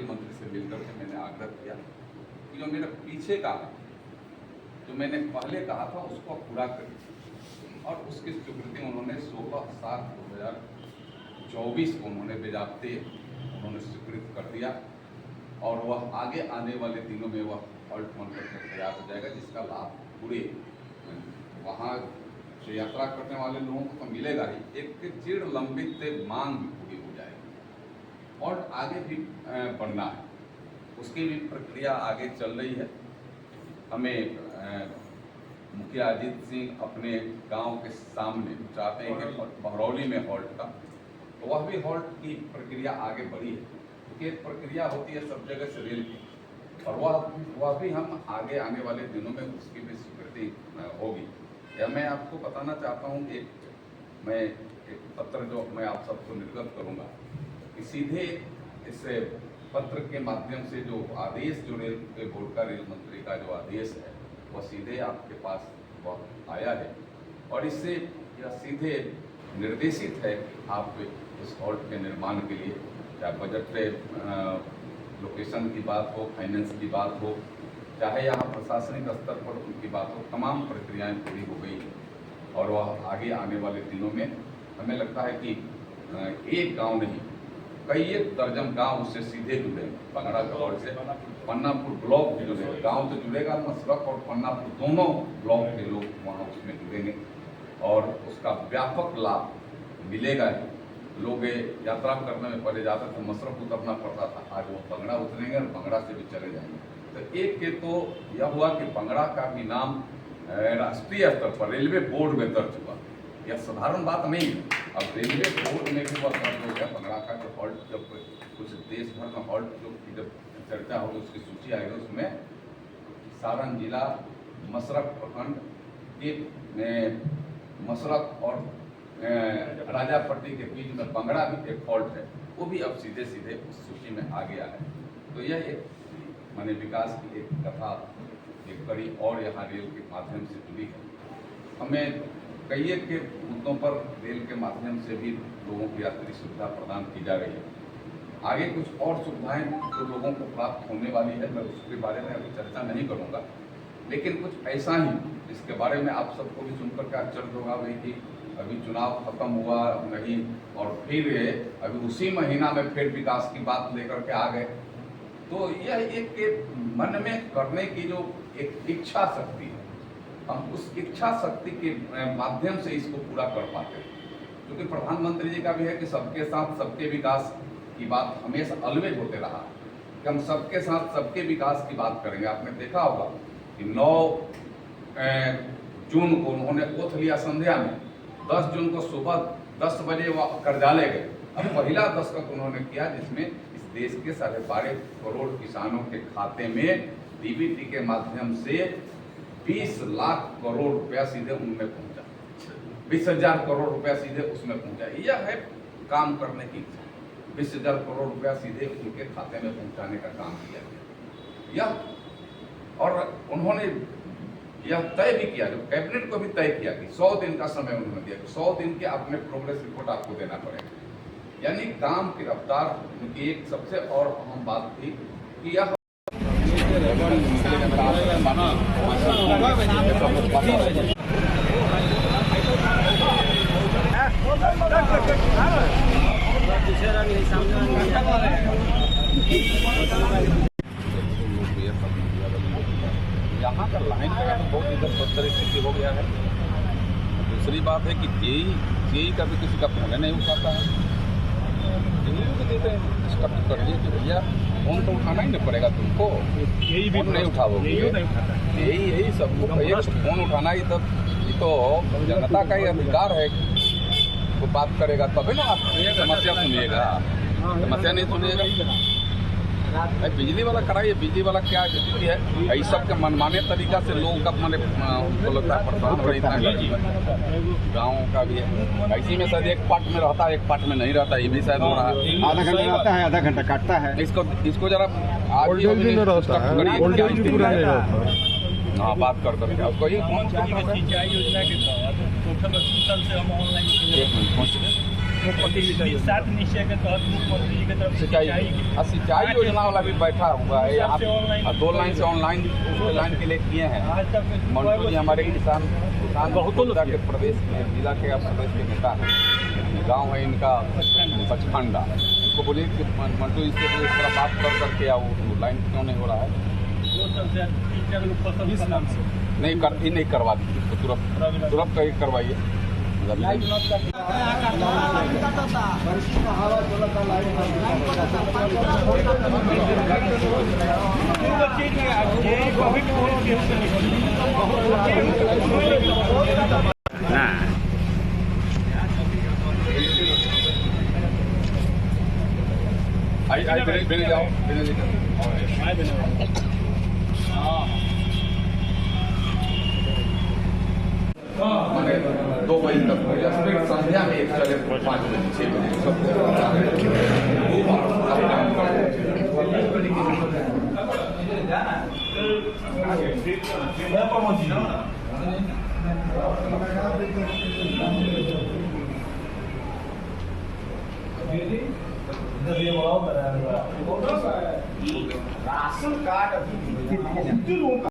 मंत्री से मिलकर के मैंने आग्रह किया कि जो मेरे पीछे का है, जो मैंने पहले कहा था उसको पूरा करें, और उसकी स्वीकृति उन्होंने 16/7/2024 को उन्होंने बेजाब्ते उन्होंने स्वीकृत कर दिया, और वह आगे आने वाले दिनों में वह हॉल्ट बनकर तैयार हो जाएगा, जिसका लाभ पूरे वहाँ से यात्रा करने वाले लोगों को तो मिलेगा ही, एक चिर लंबित मांग भी पूरी हो जाएगी। और आगे भी बढ़ना है, उसकी भी प्रक्रिया आगे चल रही है। हमें मुखिया अजीत सिंह अपने गांव के सामने चाहते हैं कि बहरौली में हॉल्ट का, तो वह भी हॉल्ट की प्रक्रिया आगे बढ़ी है, क्योंकि एक प्रक्रिया होती है सब जगह से रेल की, और वह भी हम आगे आने वाले दिनों में उसकी भी स्वीकृति होगी। या मैं आपको बताना चाहता हूँ, मैं एक पत्र जो मैं आप सबको निर्गत करूँगा कि सीधे इस पत्र के माध्यम से जो आदेश, जो रेल बोर्ड का रेल मंत्री का जो आदेश है, वह सीधे आपके पास वह आया है, और इससे यह सीधे निर्देशित है कि आप इस हॉल्ट के निर्माण के लिए, चाहे बजट पे लोकेशन की बात हो, फाइनेंस की बात हो, चाहे यहाँ प्रशासनिक स्तर पर उनकी बात हो, तमाम प्रक्रियाएं पूरी हो गई, और वह आगे आने वाले दिनों में हमें लगता है कि एक गांव नहीं, कई एक दर्जन गांव उससे सीधे जुड़ेंगे। बंगड़ा गौड़ से पन्नापुर ब्लॉक भी जुड़ेगा, गांव तो जुड़ेगा, मसरक और पन्नापुर दोनों ब्लॉक के लोग वहाँ उसमें जुड़ेंगे, और उसका व्यापक लाभ मिलेगा ही। लोग यात्रा करने में पहले जाते थे, मसरक उतरना पड़ता था, आज वो बंगड़ा उतरेंगे और बंगड़ा से भी चले जाएंगे। तो एक के तो यह हुआ कि बंगड़ा का भी नाम राष्ट्रीय स्तर पर रेलवे बोर्ड में दर्ज हुआ। यह साधारण बात नहीं है, अब रेलवे बोर्ड में भी वह दर्ज हो गया बंगड़ा का। जो हॉल्ट, जब कुछ देश भर में हॉल्ट जो की जब चर्चा होगी, उसकी सूची आएगी, उसमें सारण जिला मसरक प्रखंड के मसरक और राजापट्टी के बीच में बंगड़ा भी एक हॉल्ट है, वो भी अब सीधे सीधे उस सूची में आ गया है। तो यह एक माने विकास की एक कथा, एक कड़ी और यहाँ रेल के माध्यम से जुड़ी है। हमें कई एक के मुद्दों पर रेल के माध्यम से भी लोगों को यात्री सुविधा प्रदान की जा रही है। आगे कुछ और सुविधाएं जो लोगों को प्राप्त होने वाली है, मैं उसके बारे में अभी चर्चा नहीं करूँगा, लेकिन कुछ ऐसा ही इसके बारे में आप सबको भी सुनकर के आश्चर्य होगा भाई कि अभी चुनाव खत्म हुआ नहीं, और फिर अभी उसी महीना में फिर विकास की बात लेकर के आ गए। तो यह एक मन में करने की जो एक इच्छा शक्ति है, हम उस इच्छा शक्ति के माध्यम से इसको पूरा कर पाते हैं। क्योंकि प्रधानमंत्री जी का भी है कि सबके साथ सबके विकास की बात हमेशा अलवेज होते रहा कि हम सबके साथ सबके विकास की बात करेंगे। आपने देखा होगा कि 9 जून को उन्होंने ओथ लिया संध्या में, 10 जून को सुबह 10 बजे वो कार्यालय गए। अब पहला दस्तखत उन्होंने किया जिसमें इस देश के 12.5 करोड़ किसानों के खाते में डीबीटी के माध्यम से 20 लाख करोड़ रुपया सीधे उनमें पहुंचा, 20,000 करोड़ रुपया सीधे उसमें पहुंचा। यह है काम करने की इच्छा, 20,000 करोड़ रुपया सीधे उनके खाते में पहुंचाने का काम किया गया। यह और उन्होंने यह तय भी किया, जो कैबिनेट को भी तय किया कि 100 दिन का समय उन्होंने दिया, 100 दिन के अपने प्रोग्रेस रिपोर्ट आपको देना पड़ेगा। यानी काम की रफ्तार उनकी एक सबसे और अहम बात थी कि यह यहाँ का लाइन का तो बहुत इधर बदतर स्थिति हो गया है। दूसरी बात है कि जेई का भी किसी का फोन नहीं उठाता है, जेई को देते हैं इसका भी करिए कि भैया फोन तो उठाना ही नहीं पड़ेगा तुमको, यही भी नहीं उठाओगे, यही सबको एक फोन उठाना ही, तब ये तो जनता का ही अधिकार है। वो बात करेगा तभी ना आप समस्या सुनिएगा, समस्या नहीं सुनिएगा। बिजली वाला कराइए, बिजली वाला क्या स्थिति है, इस सब के मनमाने तरीका से लोगों का मैंने उनको लगता है परेशान हो इतना गाँव का भी है। इसी में शायद एक पार्ट में रहता है, एक पार्ट में नहीं रहता, ये भी शायद हो रहा है। आधा घंटा रहता है, आधा घंटा काटता है। इसको जरा हाँ बात कर करके उसको ये मुख्यमंत्री जी का योजना। 7 निश्चय के तहत मुख्यमंत्री जी की तरफ से सिंचाई योजना वाला भी बैठा हुआ है यहाँ से ऑनलाइन- पे। 2 लाइन से ऑनलाइन लाइन के लिए किए हैं। आज तक मंटू जी हमारे किसान बहुतों लोग के प्रदेश में जिला के प्रदेश के नेता हैं। गांव है इनका बचखंडा। उसको बोलिए कि मंटू इससे इस तरह बात करके आओ, लाइन क्यों नहीं हो रहा है? 2 साल से 3 लोग फसल इस नाम से नहीं करवा दीजिए उसको तुरंत कहीं करवाइए। आई बेने जाओ बेने लेकर मैंने 2 बजे तक हो गया, फिर संध्या में एक चले 5 बजे 6 बजे सब राशन कार्ड